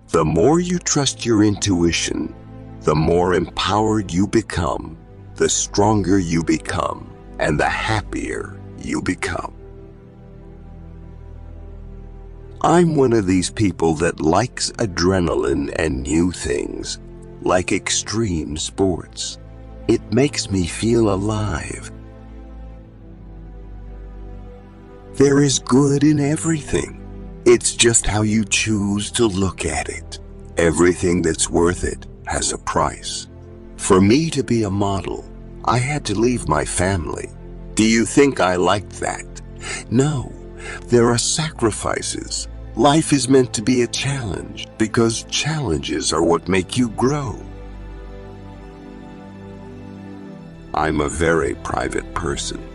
The more you trust your intuition, the more empowered you become, the stronger you become, and the happier you become. I'm one of these people that likes adrenaline and new things, like extreme sports. It makes me feel alive. There is good in everything. It's just how you choose to look at it. Everything that's worth it has a price. For me to be a model, I had to leave my family. Do you think I liked that? No, there are sacrifices. Life is meant to be a challenge because challenges are what make you grow. I'm a very private person.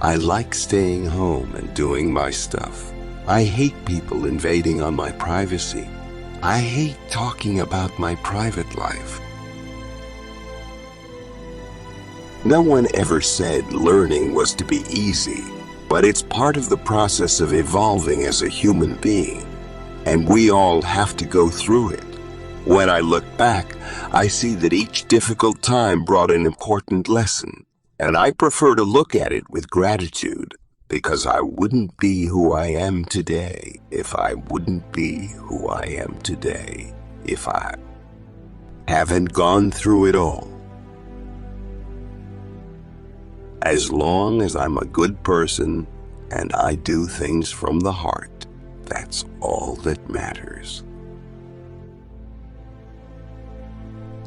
I like staying home and doing my stuff. I hate people invading on my privacy. I hate talking about my private life. No one ever said learning was to be easy, but it's part of the process of evolving as a human being, and we all have to go through it. When I look back, I see that each difficult time brought an important lesson, and I prefer to look at it with gratitude, because I wouldn't be who I am today if I haven't gone through it all. As long as I'm a good person and I do things from the heart, that's all that matters.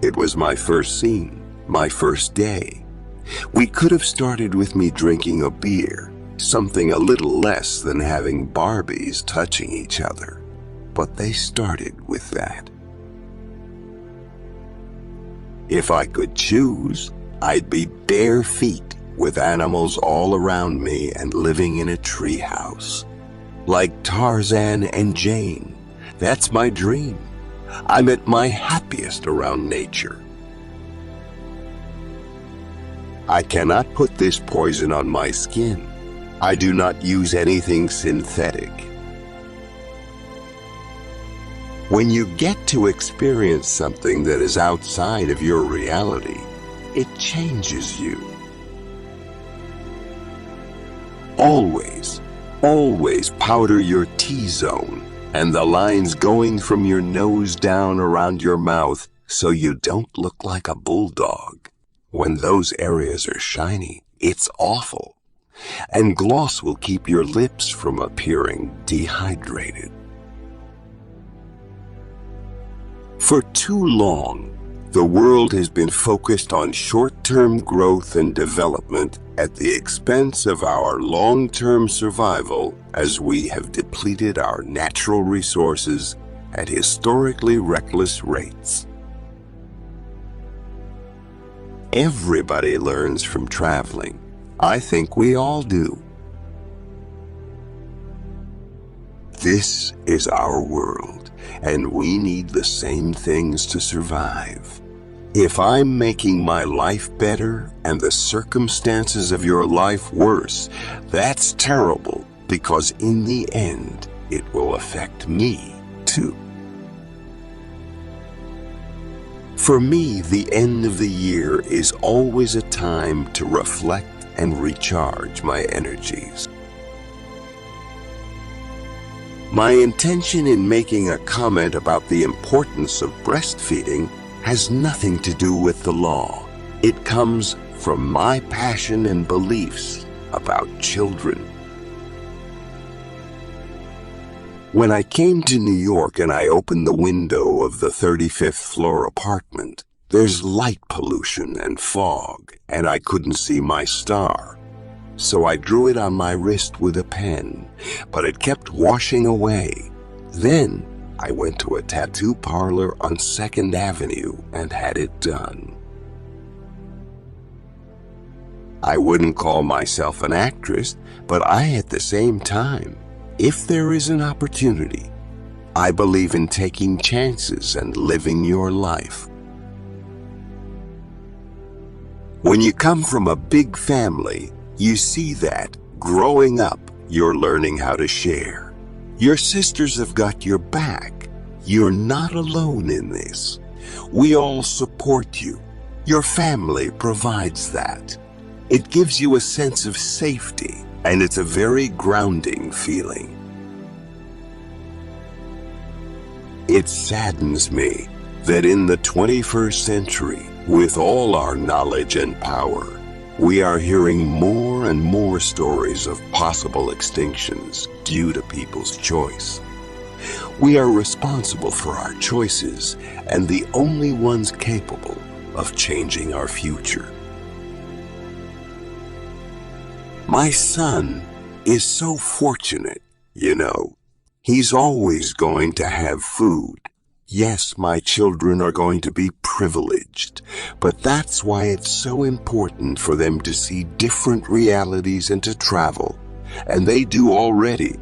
It was my first scene, my first day. We could have started with me drinking a beer, something a little less than having Barbies touching each other, but they started with that. If I could choose, I'd be bare feet with animals all around me and living in a treehouse. Like Tarzan and Jane, that's my dream. I'm at my happiest around nature. I cannot put this poison on my skin. I do not use anything synthetic. When you get to experience something that is outside of your reality, it changes you. Always, always powder your T-zone and the lines going from your nose down around your mouth so you don't look like a bulldog. When those areas are shiny, it's awful. And gloss will keep your lips from appearing dehydrated. For too long, the world has been focused on short-term growth and development at the expense of our long-term survival as we have depleted our natural resources at historically reckless rates. Everybody learns from traveling. I think we all do. This is our world, and we need the same things to survive. If I'm making my life better and the circumstances of your life worse, that's terrible, because in the end, it will affect me too. For me, the end of the year is always a time to reflect and recharge my energies. My intention in making a comment about the importance of breastfeeding has nothing to do with the law. It comes from my passion and beliefs about children. When I came to New York and I opened the window of the 35th floor apartment, there's light pollution and fog, and I couldn't see my star. So I drew it on my wrist with a pen, but it kept washing away. Then I went to a tattoo parlor on 2nd Avenue and had it done. I wouldn't call myself an actress, but at the same time, if there is an opportunity, I believe in taking chances and living your life. When you come from a big family, you see that, growing up, you're learning how to share. Your sisters have got your back. You're not alone in this. We all support you. Your family provides that. It gives you a sense of safety, and it's a very grounding feeling. It saddens me that in the 21st century, with all our knowledge and power, we are hearing more and more stories of possible extinctions due to people's choice. We are responsible for our choices and the only ones capable of changing our future. My son is so fortunate, He's always going to have food. Yes, my children are going to be privileged, but that's why it's so important for them to see different realities and to travel, and they do already.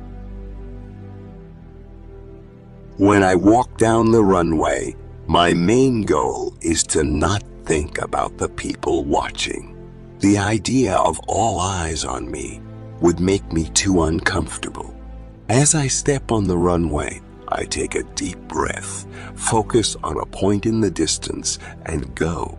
When I walk down the runway, my main goal is to not think about the people watching. The idea of all eyes on me would make me too uncomfortable. As I step on the runway, I take a deep breath, focus on a point in the distance, and go.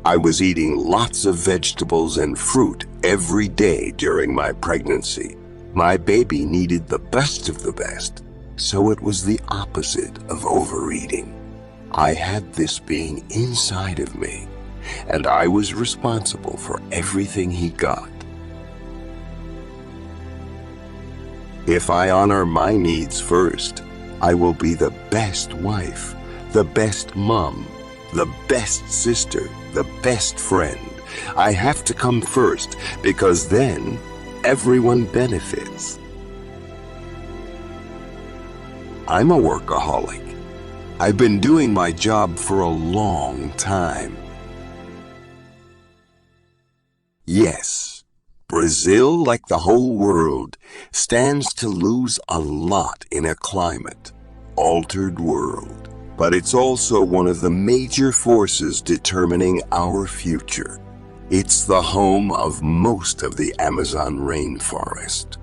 I was eating lots of vegetables and fruit every day during my pregnancy. My baby needed the best of the best, so it was the opposite of overeating. I had this being inside of me, and I was responsible for everything he got. If I honor my needs first, I will be the best wife, the best mom, the best sister, the best friend. I have to come first because then everyone benefits. I'm a workaholic. I've been doing my job for a long time. Yes, Brazil, like the whole world, stands to lose a lot in a climate-altered world. But it's also one of the major forces determining our future. It's the home of most of the Amazon rainforest.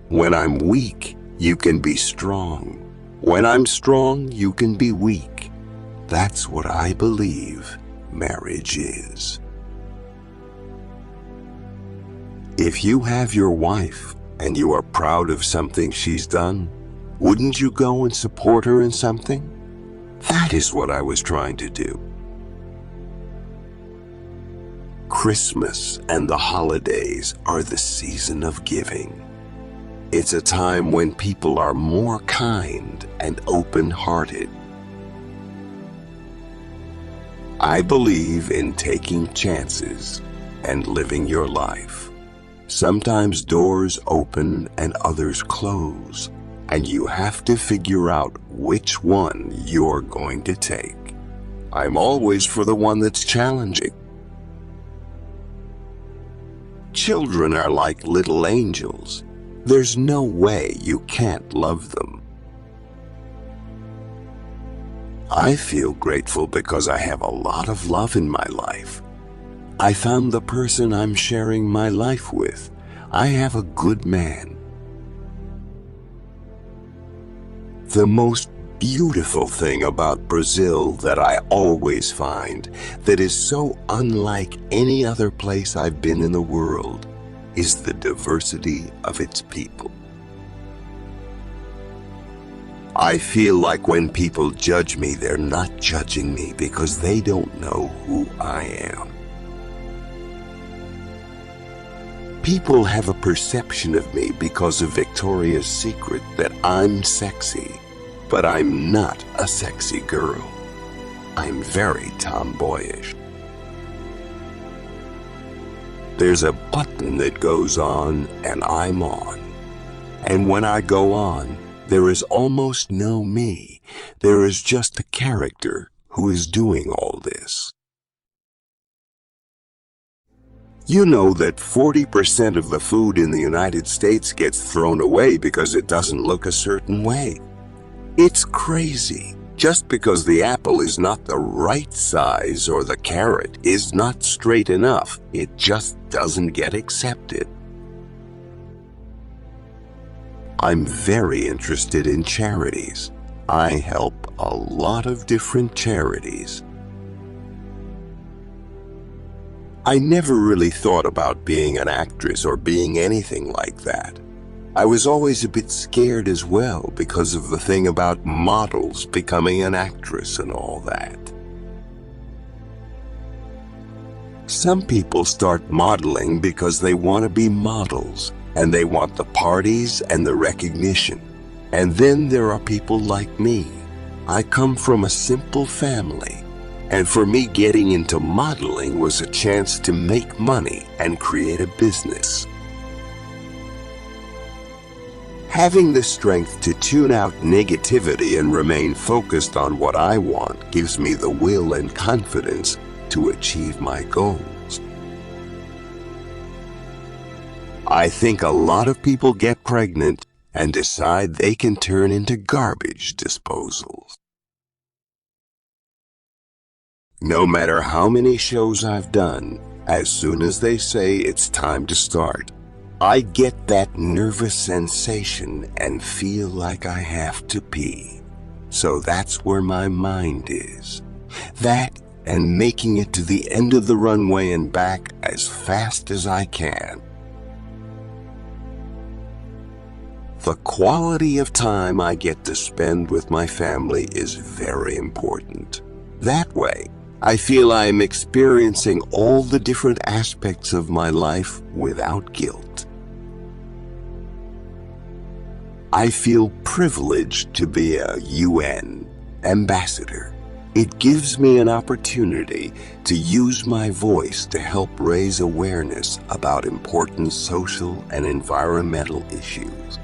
When I'm weak, you can be strong. When I'm strong, you can be weak. That's what I believe marriage is. If you have your wife and you are proud of something she's done, wouldn't you go and support her in something? That is what I was trying to do. Christmas and the holidays are the season of giving. It's a time when people are more kind and open-hearted. I believe in taking chances and living your life. Sometimes doors open and others close, and you have to figure out which one you're going to take. I'm always for the one that's challenging. Children are like little angels. There's no way you can't love them. I feel grateful because I have a lot of love in my life. I found the person I'm sharing my life with. I have a good man. The most beautiful thing about Brazil that I always find that is so unlike any other place I've been in the world is the diversity of its people. I feel like when people judge me, they're not judging me because they don't know who I am. People have a perception of me because of Victoria's Secret that I'm sexy, but I'm not a sexy girl. I'm very tomboyish. There's a button that goes on and I'm on. And when I go on, there is almost no me. There is just a character who is doing all this. You know that 40% of the food in the United States gets thrown away because it doesn't look a certain way. It's crazy. Just because the apple is not the right size or the carrot is not straight enough, it just doesn't get accepted. I'm very interested in charities. I help a lot of different charities. I never really thought about being an actress or being anything like that. I was always a bit scared as well because of the thing about models becoming an actress and all that. Some people start modeling because they want to be models and they want the parties and the recognition. And then there are people like me. I come from a simple family. And for me, getting into modeling was a chance to make money and create a business. Having the strength to tune out negativity and remain focused on what I want gives me the will and confidence to achieve my goals. I think a lot of people get pregnant and decide they can turn into garbage disposals. No matter how many shows I've done, as soon as they say it's time to start, I get that nervous sensation and feel like I have to pee. So that's where my mind is. That and making it to the end of the runway and back as fast as I can. The quality of time I get to spend with my family is very important. That way, I feel I am experiencing all the different aspects of my life without guilt. I feel privileged to be a UN ambassador. It gives me an opportunity to use my voice to help raise awareness about important social and environmental issues.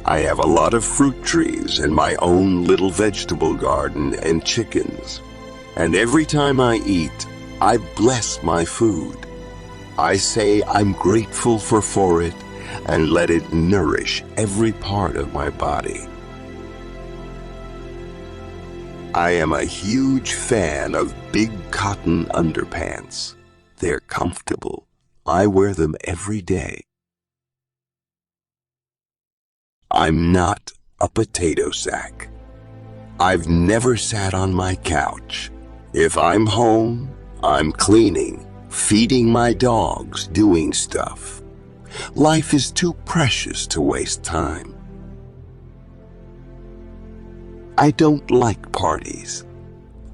I have a lot of fruit trees and my own little vegetable garden and chickens. And every time I eat, I bless my food. I say I'm grateful for it and let it nourish every part of my body. I am a huge fan of big cotton underpants. They're comfortable. I wear them every day. I'm not a potato sack. I've never sat on my couch. If I'm home, I'm cleaning, feeding my dogs, doing stuff. Life is too precious to waste time. I don't like parties.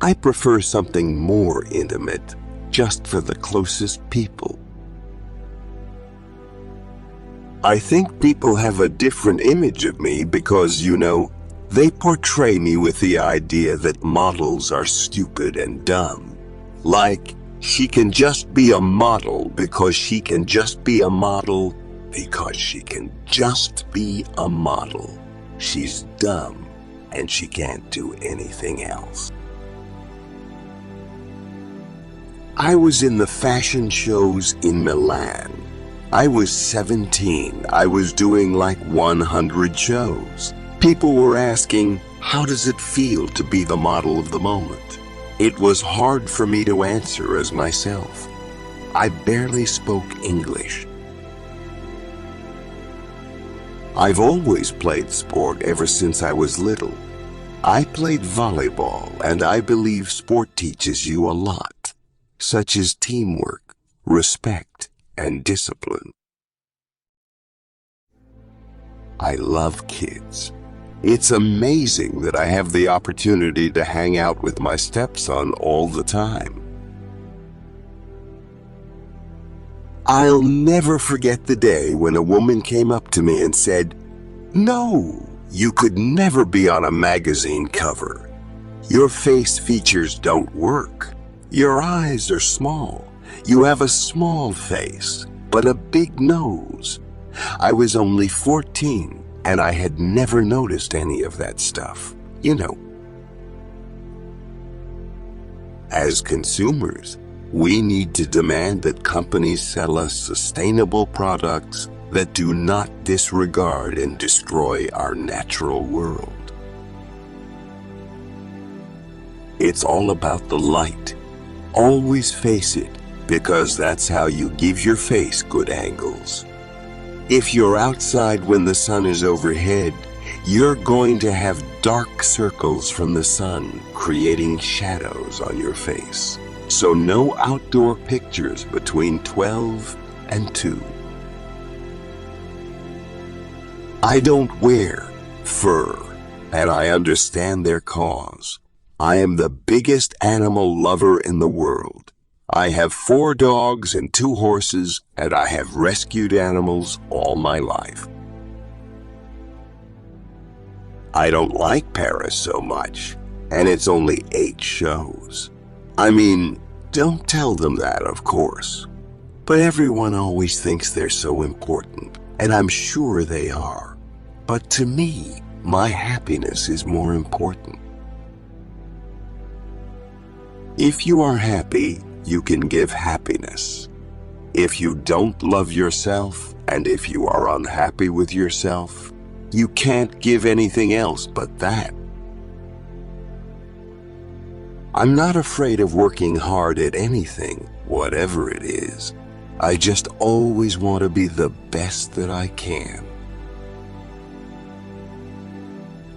I prefer something more intimate, just for the closest people. I think people have a different image of me because, they portray me with the idea that models are stupid and dumb. Like, she can just be a model because she can just be a model because she can just be a model. She's dumb and she can't do anything else. I was in the fashion shows in Milan. I was 17. I was doing like 100 shows. People were asking, how does it feel to be the model of the moment? It was hard for me to answer as myself. I barely spoke English. I've always played sport ever since I was little. I played volleyball, and I believe sport teaches you a lot, such as teamwork, respect, and discipline. I love kids. It's amazing that I have the opportunity to hang out with my stepson all the time. I'll never forget the day when a woman came up to me and said, "No, you could never be on a magazine cover. Your face features don't work. Your eyes are small. You have a small face, but a big nose." I was only 14, and I had never noticed any of that stuff. As consumers, we need to demand that companies sell us sustainable products that do not disregard and destroy our natural world. It's all about the light. Always face it, because that's how you give your face good angles. If you're outside when the sun is overhead, you're going to have dark circles from the sun, creating shadows on your face. So no outdoor pictures between 12 and 2. I don't wear fur, and I understand their cause. I am the biggest animal lover in the world. I have 4 dogs and 2 horses, and I have rescued animals all my life. I don't like Paris so much, and it's only 8 shows. I mean, don't tell them that, of course. But everyone always thinks they're so important, and I'm sure they are. But to me, my happiness is more important. If you are happy, you can give happiness. If you don't love yourself, and if you are unhappy with yourself, you can't give anything else but that. I'm not afraid of working hard at anything, whatever it is. I just always want to be the best that I can.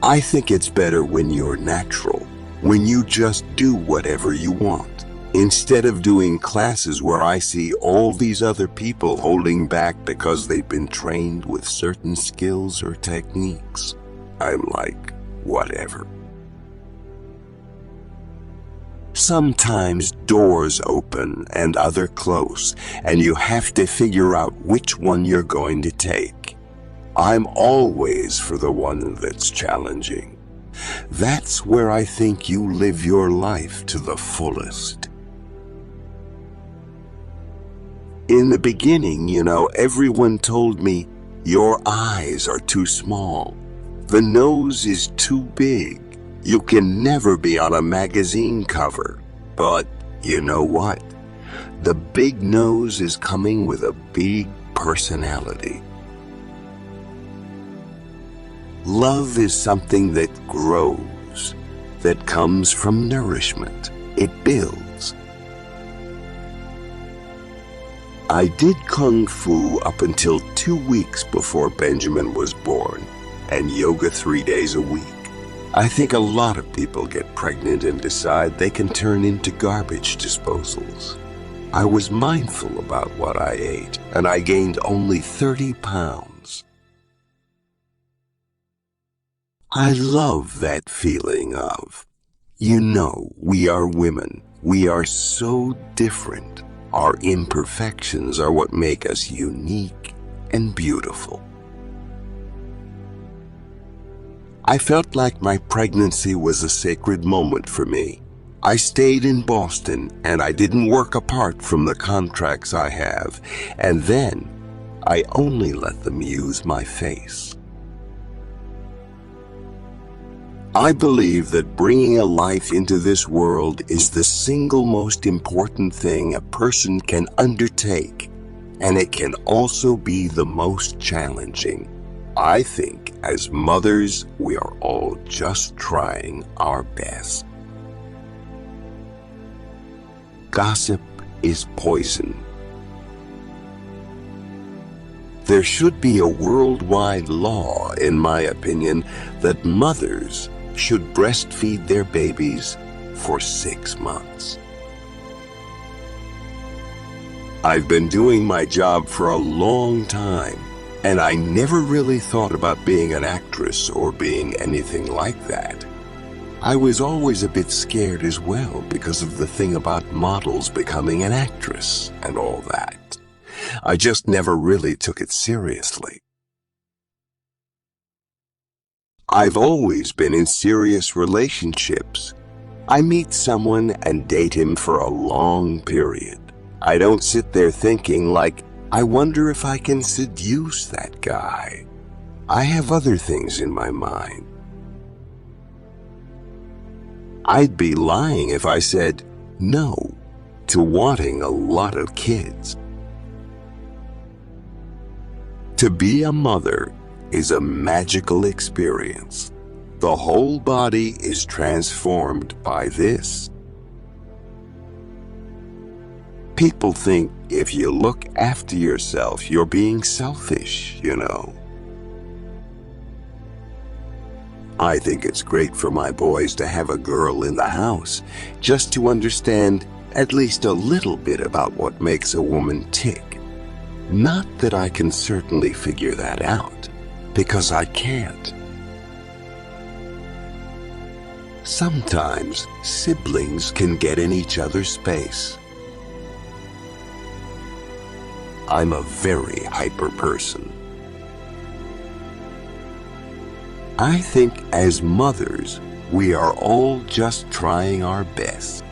I think it's better when you're natural, when you just do whatever you want, instead of doing classes where I see all these other people holding back because they've been trained with certain skills or techniques. I'm like, whatever. Sometimes doors open and others close, and you have to figure out which one you're going to take. I'm always for the one that's challenging. That's where I think you live your life to the fullest. In the beginning, everyone told me, your eyes are too small. The nose is too big. You can never be on a magazine cover. But you know what? The big nose is coming with a big personality. Love is something that grows, that comes from nourishment. It builds. I did Kung Fu up until 2 weeks before Benjamin was born, and yoga 3 days a week. I think a lot of people get pregnant and decide they can turn into garbage disposals. I was mindful about what I ate, and I gained only 30 pounds. I love that feeling of, we are women. We are so different. Our imperfections are what make us unique and beautiful. I felt like my pregnancy was a sacred moment for me. I stayed in Boston and I didn't work apart from the contracts I have, and then I only let them use my face. I believe that bringing a life into this world is the single most important thing a person can undertake, and it can also be the most challenging. I think as mothers, we are all just trying our best. Gossip is poison. There should be a worldwide law, in my opinion, that mothers should breastfeed their babies for 6 months. I've been doing my job for a long time, and I never really thought about being an actress or being anything like that. I was always a bit scared as well because of the thing about models becoming an actress and all that. I just never really took it seriously. I've always been in serious relationships. I meet someone and date him for a long period. I don't sit there thinking like, I wonder if I can seduce that guy. I have other things in my mind. I'd be lying if I said no to wanting a lot of kids. To be a mother is a magical experience. The whole body is transformed by this. People think if you look after yourself, you're being selfish, you know. I think it's great for my boys to have a girl in the house, just to understand at least a little bit about what makes a woman tick. Not that I can certainly figure that out, because I can't. Sometimes siblings can get in each other's space. I'm a very hyper person. I think as mothers, we are all just trying our best.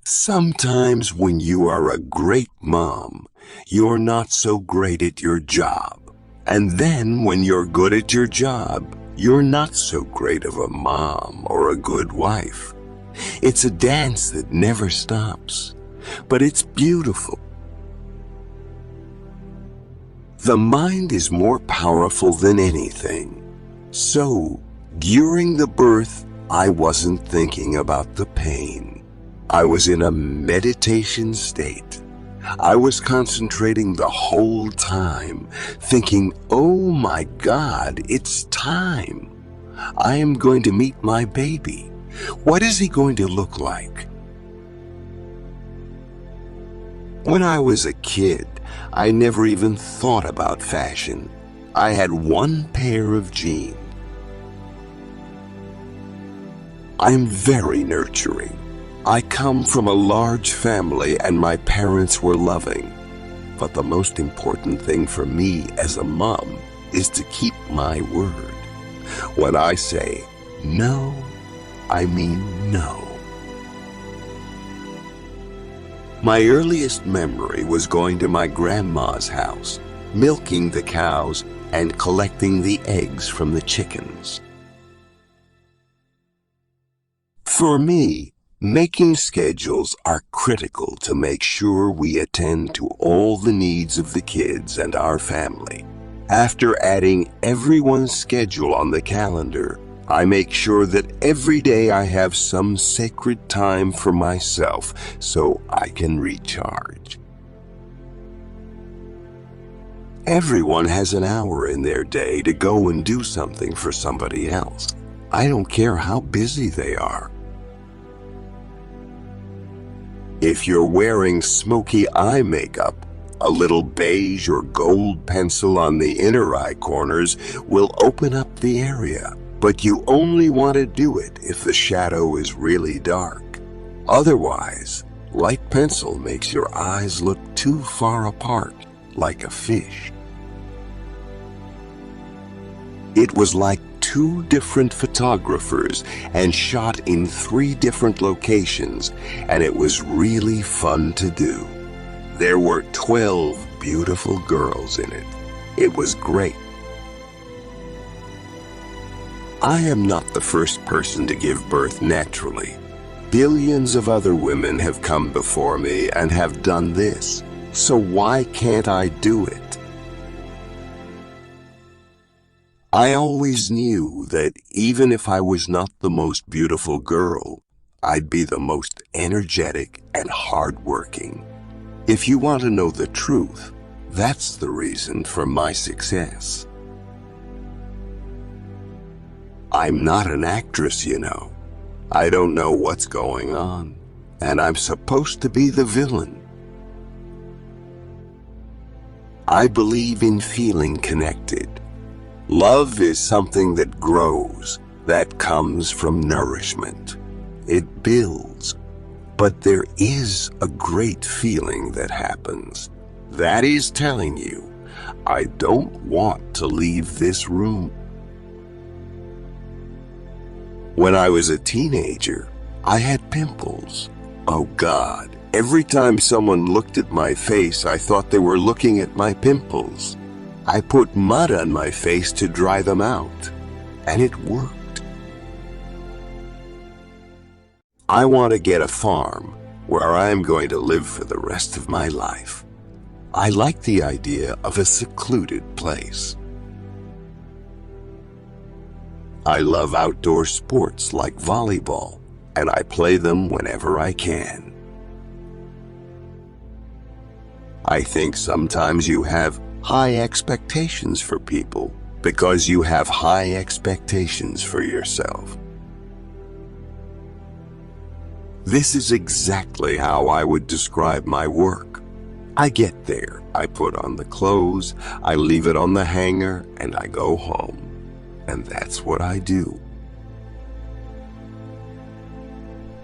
Sometimes when you are a great mom, you're not so great at your job. And then when you're good at your job, you're not so great of a mom or a good wife. It's a dance that never stops, but it's beautiful. The mind is more powerful than anything. So, during the birth, I wasn't thinking about the pain. I was in a meditation state. I was concentrating the whole time, thinking, oh my God, it's time. I am going to meet my baby. What is he going to look like? When I was a kid, I never even thought about fashion. I had one pair of jeans. I'm very nurturing. I come from a large family and my parents were loving. But the most important thing for me as a mom is to keep my word. When I say no, I mean no. My earliest memory was going to my grandma's house, milking the cows and collecting the eggs from the chickens. For me, making schedules are critical to make sure we attend to all the needs of the kids and our family. After adding everyone's schedule on the calendar, I make sure that every day I have some sacred time for myself so I can recharge. Everyone has an hour in their day to go and do something for somebody else. I don't care how busy they are. If you're wearing smoky eye makeup, a little beige or gold pencil on the inner eye corners will open up the area, but you only want to do it if the shadow is really dark. Otherwise, light pencil makes your eyes look too far apart, like a fish. It was like two different photographers and shot in 3 different locations, and it was really fun to do. There were 12 beautiful girls in it. It was great. I am not the first person to give birth naturally. Billions of other women have come before me and have done this, so why can't I do it? I always knew that even if I was not the most beautiful girl, I'd be the most energetic and hardworking. If you want to know the truth, that's the reason for my success. I'm not an actress, you know. I don't know what's going on, and I'm supposed to be the villain. I believe in feeling connected. Love is something that grows, that comes from nourishment. It builds, but there is a great feeling that happens. That is telling you, I don't want to leave this room. When I was a teenager, I had pimples. Oh God, every time someone looked at my face, I thought they were looking at my pimples. I put mud on my face to dry them out, and it worked. I want to get a farm where I'm going to live for the rest of my life. I like the idea of a secluded place. I love outdoor sports like volleyball. and I play them whenever I can. I think sometimes you have high expectations for people because you have high expectations for yourself. This is exactly how I would describe my work. I get there, I put on the clothes, I leave it on the hanger, and I go home. And that's what I do.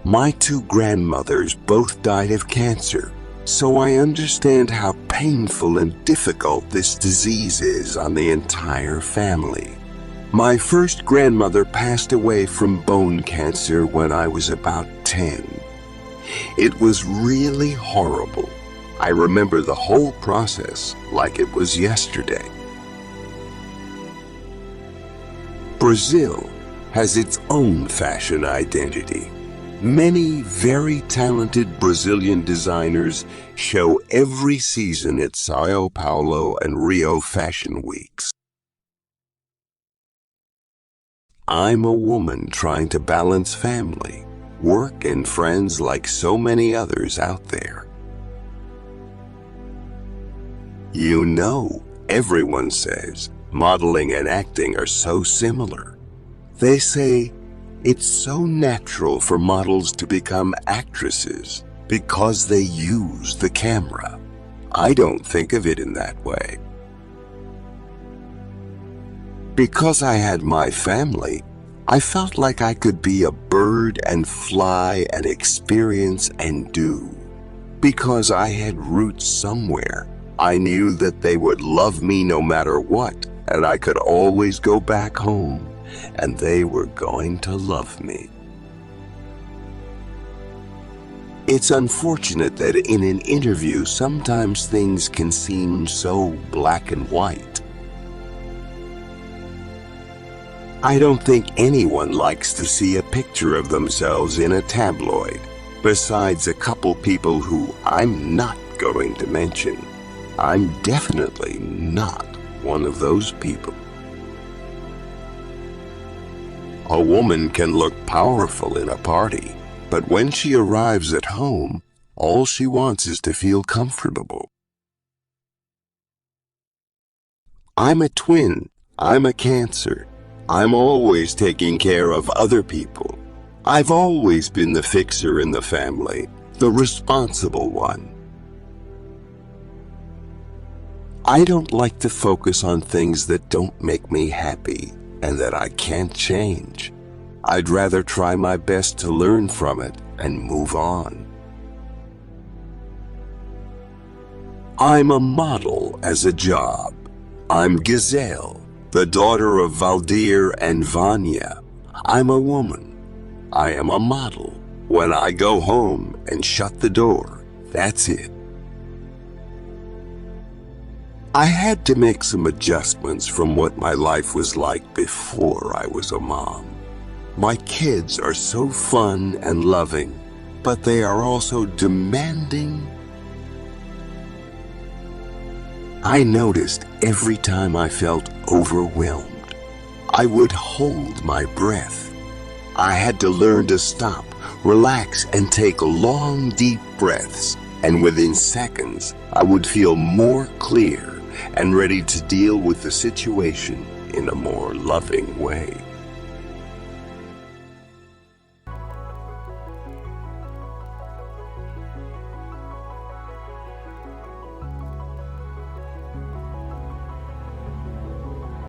My two grandmothers both died of cancer, so I understand how painful and difficult this disease is on the entire family. My first grandmother passed away from bone cancer when I was about 10. It was really horrible. I remember the whole process like it was yesterday. Brazil has its own fashion identity. Many very talented Brazilian designers show every season at Sao Paulo and Rio Fashion Weeks. I'm a woman trying to balance family, work, and friends like so many others out there. You know, everyone says modeling and acting are so similar. They say it's so natural for models to become actresses because they use the camera. I don't think of it in that way. Because I had my family, I felt like I could be a bird and fly and experience and do. Because I had roots somewhere, I knew that they would love me no matter what, and I could always go back home, and they were going to love me. It's unfortunate that in an interview, sometimes things can seem so black and white. I don't think anyone likes to see a picture of themselves in a tabloid, besides a couple people who I'm not going to mention. I'm definitely not one of those people. A woman can look powerful in a party, but when she arrives at home, all she wants is to feel comfortable. I'm a twin. I'm a Cancer. I'm always taking care of other people. I've always been the fixer in the family, the responsible one. I don't like to focus on things that don't make me happy and that I can't change. I'd rather try my best to learn from it and move on. I'm a model as a job. I'm Gisele, the daughter of Valdir and Vanya. I'm a woman. I am a model. When I go home and shut the door, that's it. I had to make some adjustments from what my life was like before I was a mom. My kids are so fun and loving, but they are also demanding. I noticed every time I felt overwhelmed, I would hold my breath. I had to learn to stop, relax, and take long, deep breaths, and within seconds, I would feel more clear and ready to deal with the situation in a more loving way.